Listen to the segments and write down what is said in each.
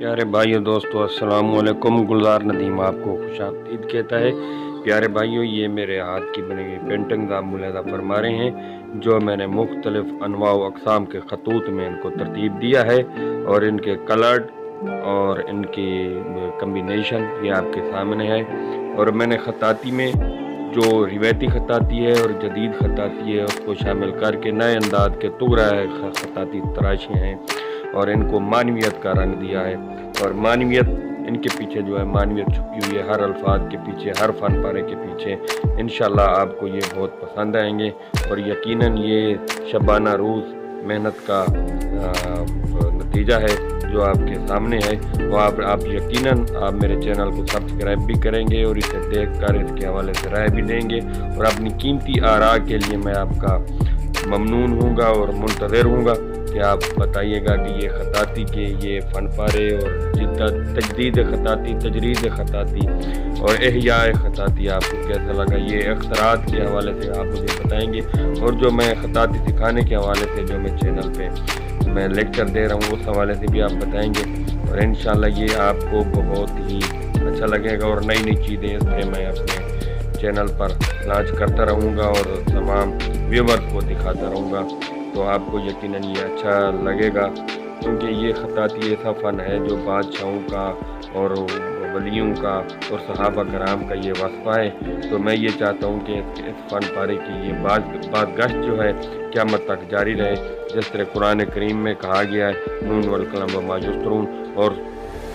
प्यारे भाइयों दोस्तों अस्सलाम वालेकुम। गुलजार नदीम आपको खुशामदीद कहता है। प्यारे भाइयों, ये मेरे हाथ की बनी हुई पेंटिंग आप मुलाहिज़ा फरमा रहे हैं, जो मैंने मुख्तलिफ़ अनवा व अक़साम के ख़तूत में इनको तरतीब दिया है और इनके कलर्ड और इनकी कम्बिनेशन ये आपके सामने है। और मैंने ख़ताती में जो रिवायती ख़ताती है और जदीद ख़ताती है उसको शामिल करके नए अंदाज के तुगरा ख़ताती तराशे हैं और इनको मानवियत का रंग दिया है। और मानवियत इनके पीछे जो है मानवियत छुपी हुई है, हर अल्फाज के पीछे, हर फन पारे के पीछे। इंशाल्लाह आपको ये बहुत पसंद आएंगे और यकीनन ये शबाना रोज़ मेहनत का नतीजा है जो आपके सामने है। वो आप यकीनन आप मेरे चैनल को सब्सक्राइब भी करेंगे और इसे देखकर इसके हवाले से राय भी देंगे और अपनी कीमती आरा के लिए मैं आपका ममनून हूँगा और मुंतज़िर हूँगा कि आप बताइएगा कि ये ख़ताती के ये फ़न पारे और जिद्दत तजदीद ख़ताती, तजरीद ख़ताती और एहयाए ख़ताती आपको कैसा लगा। ये अख्तरात के हवाले से आप मुझे बताएंगे और जो मैं ख़ताती सिखाने के हवाले से जो मैं चैनल पे मैं लेक्चर दे रहा हूँ उस हवाले से भी आप बताएंगे और इंशाल्लाह ये आपको बहुत ही अच्छा लगेगा। और नई नई चीज़ें इस तरह मैं अपने चैनल पर लॉन्च करता रहूँगा और तमाम व्यूवर्स को दिखाता रहूँगा, तो आपको यकीनन ये अच्छा लगेगा क्योंकि ये ख़ताती ऐसा फ़न है जो बादशाहों का और वलियों का और सहाबा कराम का ये वस्फ़ा है। तो मैं ये चाहता हूँ कि इस फ़न पारे की ये बाज़गश्त जो है क़यामत तक जारी रहे, जिस तरह कुरान करीम में कहा गया है नून वल कलम वमा यस्तरून, और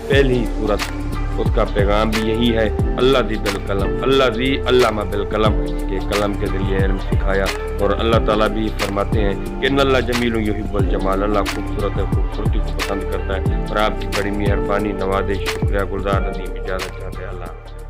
पहली सूरत उसका पैगाम भी यही है अल्लाह दी बिल कलम, अल्लाह दी अल्लामा बिल कलम, के कलम के ज़रिए इल्म सिखाया। और अल्लाह ताला भी फरमाते हैं कि अल्लाह जमील युहिब्बुल जमाल, अल्लाह खूबसूरती को पसंद करता है। और आपकी बड़ी मेहरबानी नवाज़िश शुक्रिया। गुलजार नदीम इजाज़त चाहते हैं। अल्लाह।